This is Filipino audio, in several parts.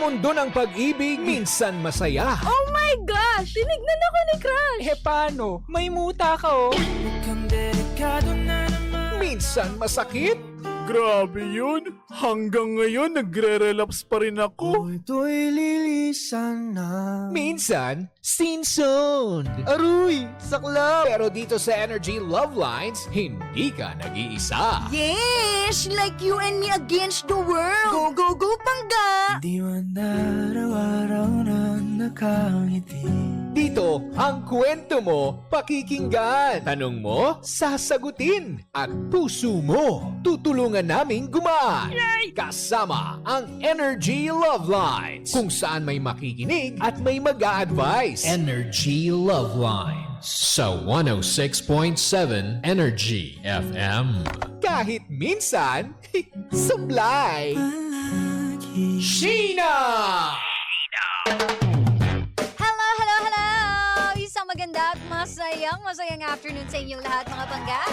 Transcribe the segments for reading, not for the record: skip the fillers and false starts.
mundo ng pag-ibig, minsan masaya. Oh my gosh! Tinignan ako ni Crush! Paano? May muta ka oh. Minsan masakit. Grabe yun. Hanggang ngayon, nagre-relapse pa rin ako. Ito'y lilisan na. Minsan, scene-zoned. Aruy! Saklap! Pero dito sa Energy Love Lines, hindi ka nag-iisa. Yes! Like you and me against the world! Go, go, go, Pangga! Di man araw-araw na nakangiti. Dito, ang kwento mo, pakikinggan. Tanong mo, sasagutin. At puso mo, tutulungan naming gumaan. Kasama ang Energy Love Lines, kung saan may makikinig at may mag-a-advise. Energy Love Lines sa 106.7 Energy FM. Kahit minsan, sablay. Sheena! Isang maganda at masayang afternoon sa inyong lahat mga Pangga.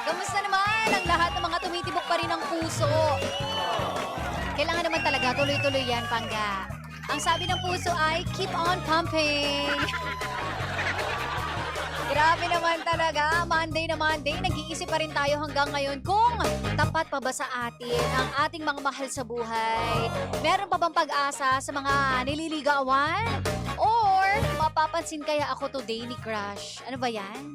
Kamusta naman ang lahat ng mga tumitibok pa rin ng puso? Kailangan naman talaga tuloy-tuloy yan, Pangga. Ang sabi ng puso ay keep on pumping. Grabe naman talaga, Monday na Monday, nag-iisip pa rin tayo hanggang ngayon kung tapat pa ba sa atin ang ating mga mahal sa buhay. Meron pa bang pag-asa sa mga nililigawan? Or mapapansin kaya ako today ni Crush? Ano ba yan?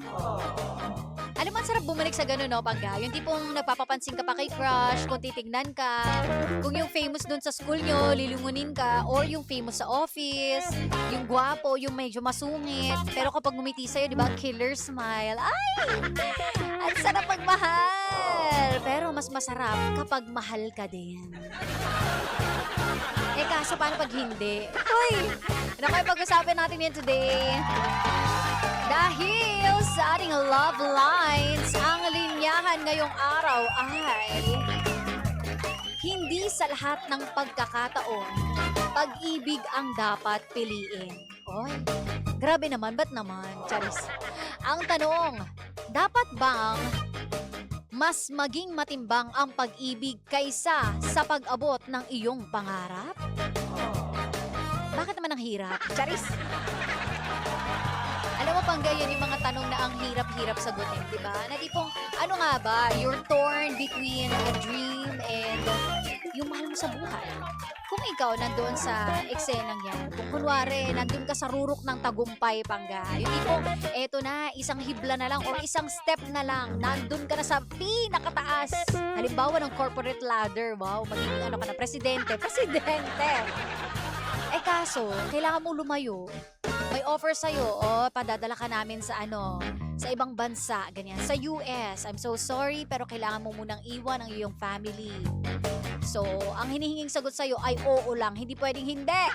Alam mo, ang sarap bumalik sa gano'n, no, Pangga? Yung tipong nagpapapansin ka pa kay Crush, kung titignan ka, kung yung famous dun sa school nyo, lilungunin ka, or yung famous sa office, yung gwapo, yung medyo masungit. Pero kapag ngumiti sa'yo, di ba, killer smile. Ay! Ang sarap magmahal! Pero mas masarap kapag mahal ka din. Kaso paano pag hindi? Uy! Ano kayo pag-usapin natin yan today? Dahil sa ating love lines, ang linyahan ngayong araw ay hindi sa lahat ng pagkakataon, pag-ibig ang dapat piliin. Oy, grabe naman, ba't naman? Charis. Ang tanong, dapat bang mas maging matimbang ang pag-ibig kaysa sa pag-abot ng iyong pangarap? Bakit naman ang hirap? Charis! Alam mo, Pangga, yan yung mga tanong na ang hirap-hirap sagutin, di ba? Na tipong, ano nga ba? You're torn between a dream and yung mahal mo sa buhay. Kung ikaw nandoon sa eksenang yan, kung kunwari, nandun ka sa rurok ng tagumpay, Pangga, yung tipong, eto na, isang hibla na lang or isang step na lang, nandun ka na sa pinakataas. Halimbawa ng corporate ladder, wow, magiging ano ka na, presidente. Kaso, kailangan mo lumayo. May offer sa'yo, padadala ka namin sa sa ibang bansa, ganyan. Sa US, I'm so sorry, pero kailangan mo munang iwan ang iyong family. So, ang hinihinging sagot sa'yo ay oo lang, hindi pwedeng hindi.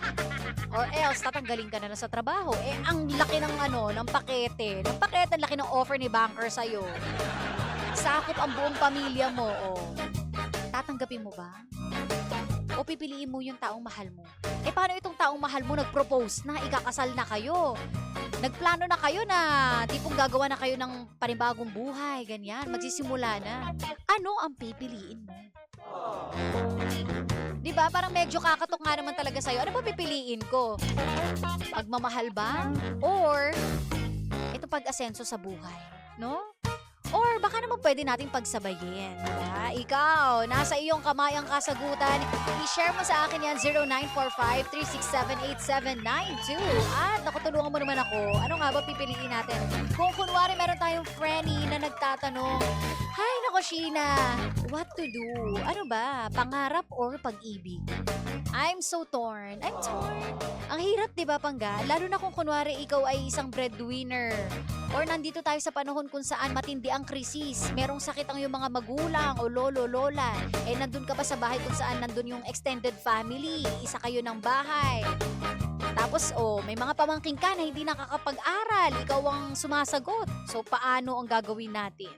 Or else, tatanggalin ka na lang sa trabaho. Ang laki ng ng pakete. Ang laki ng offer ni banker sa'yo. Sakop ang buong pamilya mo, tatanggapin mo ba? O pipiliin mo yung taong mahal mo? Paano itong taong mahal mo nag-propose na, ikakasal na kayo? Nagplano na kayo na tipong gagawa na kayo ng panibagong buhay, ganyan, magsisimula na. Ano ang pipiliin mo? Diba? Parang medyo kakatok nga naman talaga sa'yo. Ano ba pipiliin ko? Pagmamahal ba? Or ito pag-asenso sa buhay? No? Or baka naman pwede nating pagsabayin, diba? Ikaw, nasa iyong kamay ang kasagutan. I-share mo sa akin yan, 0945-367-8792. At nakutulungan mo naman ako. Ano nga ba pipiliin natin? Kung kunwari meron tayong friendly na nagtatanong, "Hay, nako Sheena, what to do? Ano ba? Pangarap or pag-ibig?" I'm so torn. I'm torn. Ang hirap, di ba, Pangga? Lalo na kung kunwari ikaw ay isang breadwinner. Or nandito tayo sa panahon kung saan matindi ang krisis. Merong sakit ang iyong mga magulang o lolo, lola. Nandun ka pa sa bahay kung saan nandun yung extended family. Isa kayo ng bahay. Tapos, may mga pamangking ka na hindi nakakapag-aral. Ikaw ang sumasagot. So, paano ang gagawin natin?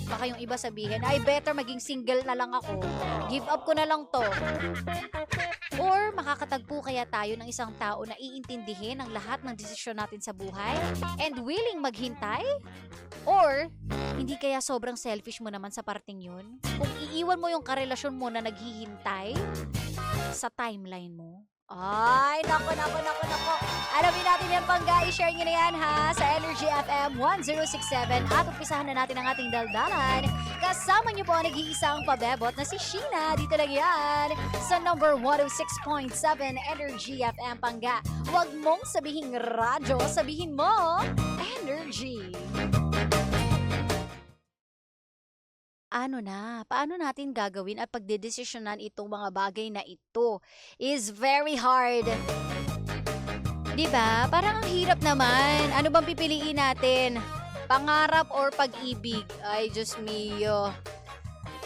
Baka yung iba sabihin, ay better maging single na lang ako. Give up ko na lang to. Or makakatagpo kaya tayo ng isang tao na iintindihin ang lahat ng desisyon natin sa buhay and willing maghintay? Or hindi kaya sobrang selfish mo naman sa parting yun? Kung iiwan mo yung karelasyon mo na naghihintay sa timeline mo? Ay, nako. Alamin natin yan, Pangga. I-share nyo na yan, ha? Sa Energy FM 1067. At umpisahan na natin ang ating daldalan. Kasama nyo po ang nag-iisang pabebot na si Sheena. Dito lang yan sa number 106.7 Energy FM, Pangga. Huwag mong sabihin radyo, sabihin mo Energy. Ano na? Paano natin gagawin at pagdedesisyonan itong mga bagay na ito is very hard. Diba? Parang ang hirap naman. Ano bang pipiliin natin? Pangarap or pag-ibig? Ay, Diyos mio.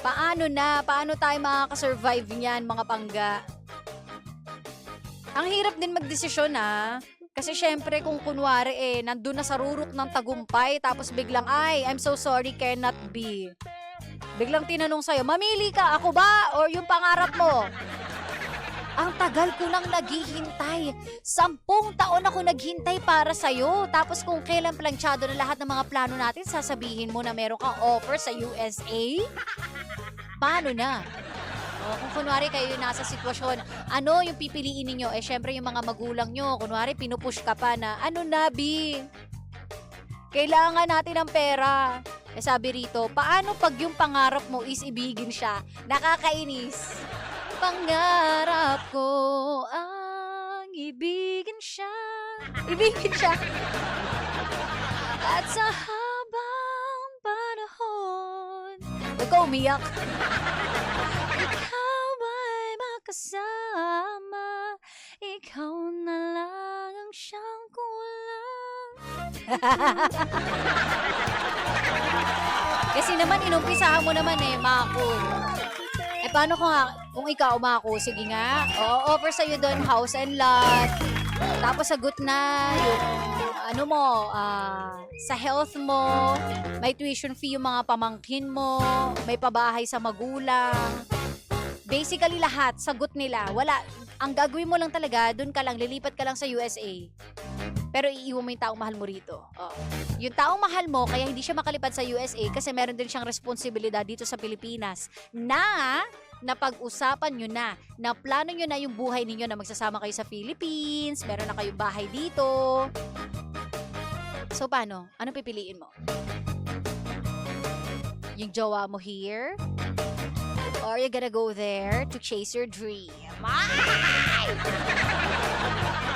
Paano na? Paano tayo makakasurvive niyan, mga Pangga? Ang hirap din magdesisyon, ha? Kasi syempre kung kunwari nandun na sa rurok ng tagumpay tapos biglang, ay, I'm so sorry, cannot be. Biglang tinanong sa'yo, mamili ka, ako ba or yung pangarap mo? Ang tagal ko nang naghihintay. 10 taon ako naghintay para sa'yo. Tapos kung kailan planchado na lahat ng mga plano natin, sasabihin mo na meron kang offer sa USA? Paano na? O, kung kunwari kayo yung nasa sitwasyon, ano yung pipiliin ninyo? Syempre yung mga magulang nyo, kunwari pinupush ka pa na, ano na, B? Kailangan natin ng pera. Sabi rito, paano pag yung pangarap mo is ibigin siya? Nakakainis. Pangarap ko ang ibigin siya. Ibigin siya. At sa habang panahon. Huwag ka umiyak. Ikaw ay makasama. Ikaw na lang ang siyang kulang. Kasi naman, inumpisahan mo naman Mako. Paano kung ikaw, Mako? Sige nga. Oo, offer sa'yo doon, house and lot. Tapos sagot na yung, sa health mo, may tuition fee yung mga pamangkin mo, may pabahay sa magulang. Basically, lahat, sagot nila. Wala. Ang gagawin mo lang talaga, doon ka lang, lilipat ka lang sa USA. Pero iiwan mo yung taong mahal mo rito. Oh. Yung taong mahal mo, kaya hindi siya makalipad sa USA kasi meron din siyang responsibilidad dito sa Pilipinas na napag-usapan nyo na plano nyo na yung buhay ninyo na magsasama kayo sa Philippines, meron na kayong bahay dito. So, paano? Ano pipiliin mo? Yung jowa mo here? Or you gonna go there to chase your dream? Ay!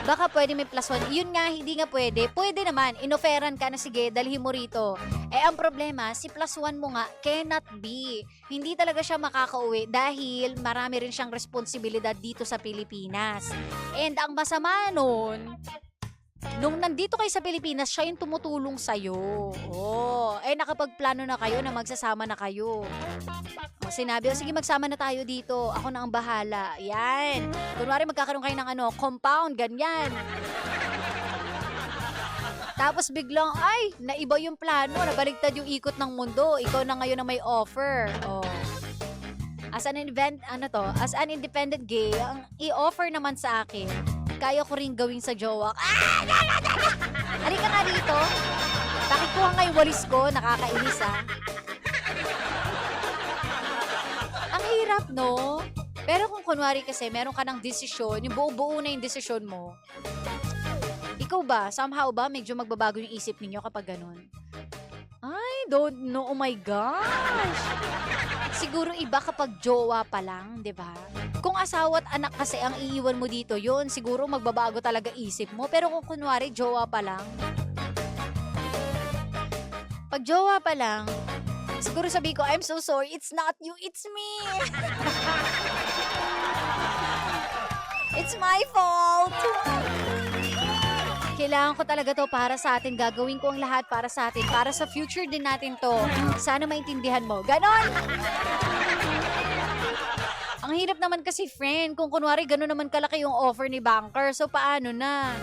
Baka pwede may plus 1. Yun nga, hindi nga pwede. Pwede naman, inoferan ka na sige, dalhin mo rito. Ang problema, si plus 1 mo nga, cannot be. Hindi talaga siya makakauwi dahil marami rin siyang responsibilidad dito sa Pilipinas. And ang masama nun, nung nandito kayo sa Pilipinas, siya yung tumutulong sa'yo. Oh, nakapagplano na kayo na magsasama na kayo. Sinabi, sige magsama na tayo dito. Ako na ang bahala. Yan. Kunwari magkakaroon kayo ng compound, ganyan. Tapos biglang, ay, naiba yung plano. Nabaligtad yung ikot ng mundo. Ikaw na ngayon ang may offer. Oh. As an independent gay, ang i-offer naman sa akin, kaya ko rin gawin sa jowa. Halika nga dito. Bakit ko nga yung walis ko? Nakakainis, Ang hirap, no? Pero kung kunwari kasi, meron ka ng desisyon, yung buo-buo na yung desisyon mo, ikaw ba, somehow ba, medyo magbabago yung isip ninyo kapag ganun? I don't know, oh my gosh! Siguro iba kapag jowa pa lang, di ba? Kung asawa at anak kasi ang iiwan mo dito, yun, siguro magbabago talaga isip mo. Pero kung kunwari, jowa pa lang, pag jowa pa lang, siguro sabi ko, I'm so sorry, it's not you, it's me. It's my fault. Kailangan ko talaga to para sa atin. Gagawin ko ang lahat para sa atin. Para sa future din natin to. Sana maintindihan mo. Ganon! Ang hirap naman kasi, friend. Kung kunwari, ganon naman kalaki yung offer ni banker. So, paano na?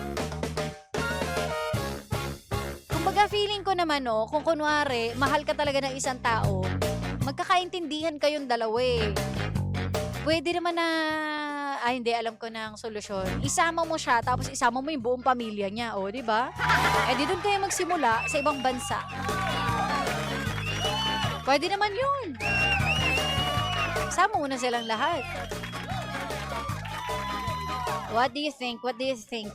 Kumbaga, feeling ko naman, kung kunwari, mahal ka talaga ng isang tao, magkakaintindihan kayong dalawa Pwede naman na, hindi, alam ko na ang solusyon. Isama mo siya, tapos isama mo yung buong pamilya niya, di ba? Di doon kayo magsimula sa ibang bansa. Pwede naman yun. Sama mo na silang lahat. What do you think? What do you think?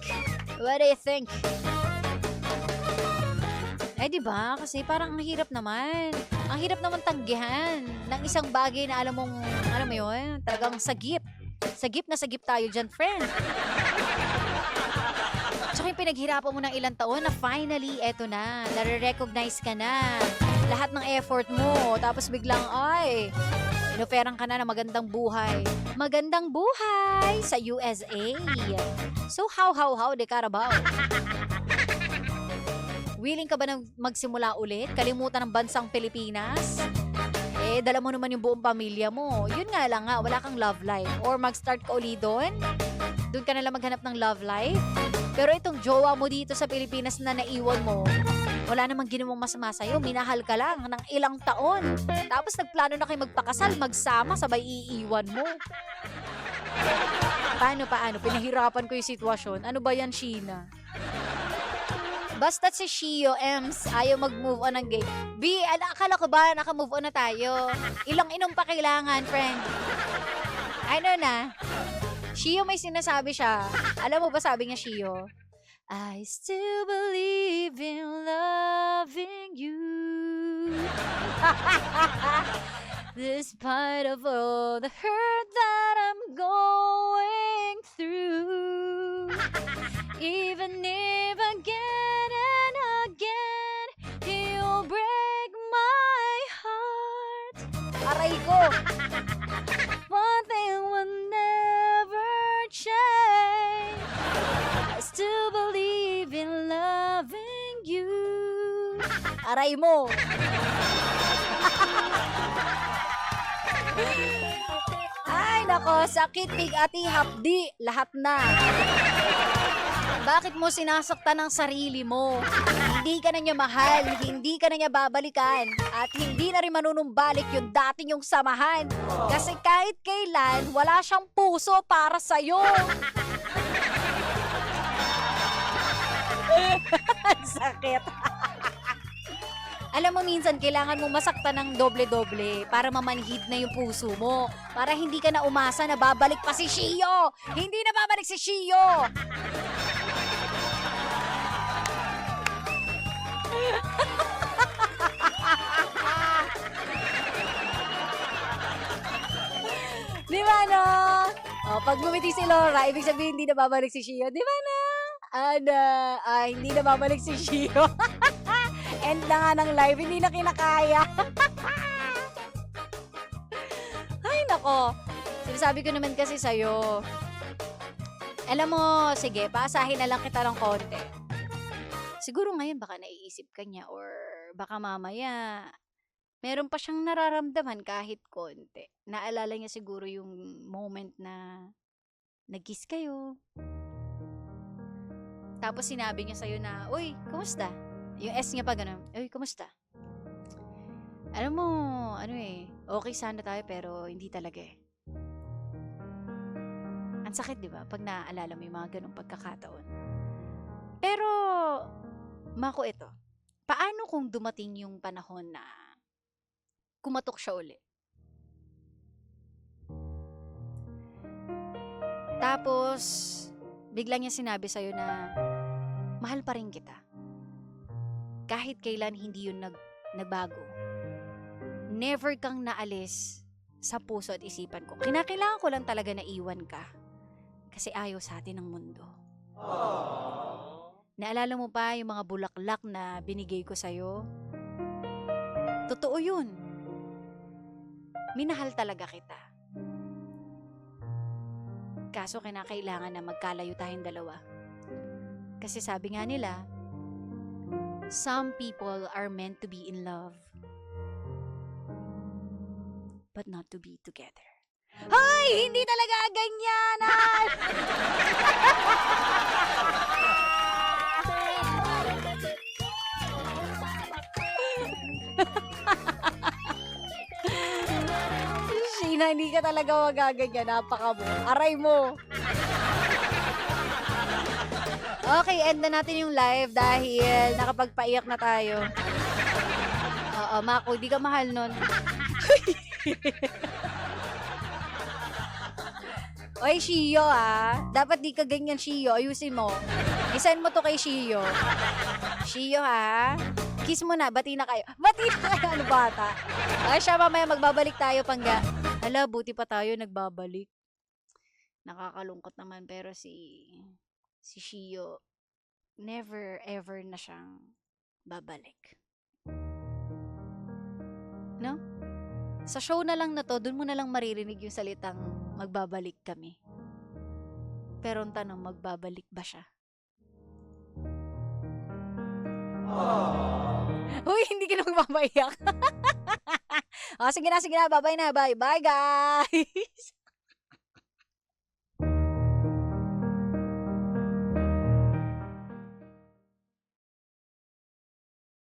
What do you think? Eh, di ba? Kasi parang ang hirap naman. Ang hirap naman tanggihan ng isang bagay na alam mo yun, talagang sagip. Sagip na sagip tayo dyan, friend. Tsaka yung pinaghirapan mo ng ilang taon na finally, eto na, nare-recognize ka na. Lahat ng effort mo, tapos biglang, ay, inoferan ka na ng magandang buhay. Magandang buhay sa USA. So, how, de Carabao? Willing ka ba na magsimula ulit? Kalimutan ng bansang Pilipinas? Eh, dala mo naman yung buong pamilya mo. Yun nga lang nga, wala kang love life. Or mag-start ka uli doon? Doon ka nalang maghanap ng love life? Pero itong jowa mo dito sa Pilipinas na naiwan mo, wala namang ginawang masama sa'yo. Minahal ka lang ng ilang taon. Tapos nagplano na kayo magpakasal, magsama, sabay iiwan mo. Paano? Pinahirapan ko yung sitwasyon. Ano ba yan, Sheena? Basta't si Shio Ems ayaw mag-move on ng gay. B, akala ko ba naka-move on na tayo? Ilang inom pa kailangan, friend? Ano na? Shio may sinasabi siya. Alam mo ba sabi niya, Shio? I still believe in loving you. Despite of all the hurt that I'm going through. Even if again and again you'll break my heart. Aray ko! One thing will never change. I still believe in loving you. Aray mo! Ay, nako, sakit, bigati, hapdi, lahat na. Bakit mo sinasaktan ang sarili mo? Hindi ka na niya mahal, hindi ka na niya babalikan, at hindi na rin manunumbalik yung dating yung samahan. Kasi kahit kailan, wala siyang puso para sa'yo. Sakit. Alam mo, minsan kailangan mo masaktan ng doble-doble para mamanhid na yung puso mo. Para hindi ka na umasa na babalik pa si Shio. Hindi na babalik si Shio. Di ba, no? O, pag bumiti si Laura, ibig sabihin hindi na babalik si Shio. Di ba, na? Hindi na babalik si Shio. End na nga ng live, hindi na kinakaya. Ay, nako. Sinasabi ko naman kasi sa'yo. Alam mo, sige, paasahin na lang kita ng konti. Siguro ngayon baka naiisip ka niya or baka mamaya meron pa siyang nararamdaman kahit konti. Naalala niya siguro yung moment na nag-kiss kayo. Tapos sinabi niya sa'yo na, uy, kumusta? Yung S niya pa ganun, uy, kumusta? Alam mo, okay sana tayo pero hindi talaga eh. Ang sakit, di ba? Pag naaalala mo yung mga ganung pagkakataon. Pero, Mako, ito. Paano kung dumating yung panahon na kumatok siya uli? Tapos, bigla niya sinabi sa'yo na mahal pa rin kita. Kahit kailan hindi yun nagbago. Never kang naalis sa puso at isipan ko. Kinakailangan ko lang talaga na iwan ka. Kasi ayaw sa atin ng mundo. Naalala mo pa yung mga bulaklak na binigay ko sa'yo? Totoo yun. Minahal talaga kita. Kaso kinakailangan na magkalayo tayong dalawa. Kasi sabi nga nila, some people are meant to be in love, but not to be together. Hoy! Hindi talaga ganyan! Sheena, hindi ka talaga magaganyan. Napaka mo. Aray mo. Okay, end na natin yung live dahil nakapagpaiyak na tayo. Oo, Mako, di ka mahal nun. Oy, Shio dapat di ka ganyan, Shio. Ayusin mo. Isend mo to kay Shio. Shio kiss mo na, bati na kayo. Bati na kayo, ano bata? Ay siya, mamaya magbabalik tayo, Pangga. Hala, buti pa tayo nagbabalik. Nakakalungkot naman, pero si Shio, never ever na siyang babalik. No? Sa show na lang na to, dun mo na lang maririnig yung salitang magbabalik kami. Pero ang tanong, magbabalik ba siya? Uy, hindi ka na magpapaiyak. Sige na, bye-bye na, bye-bye guys!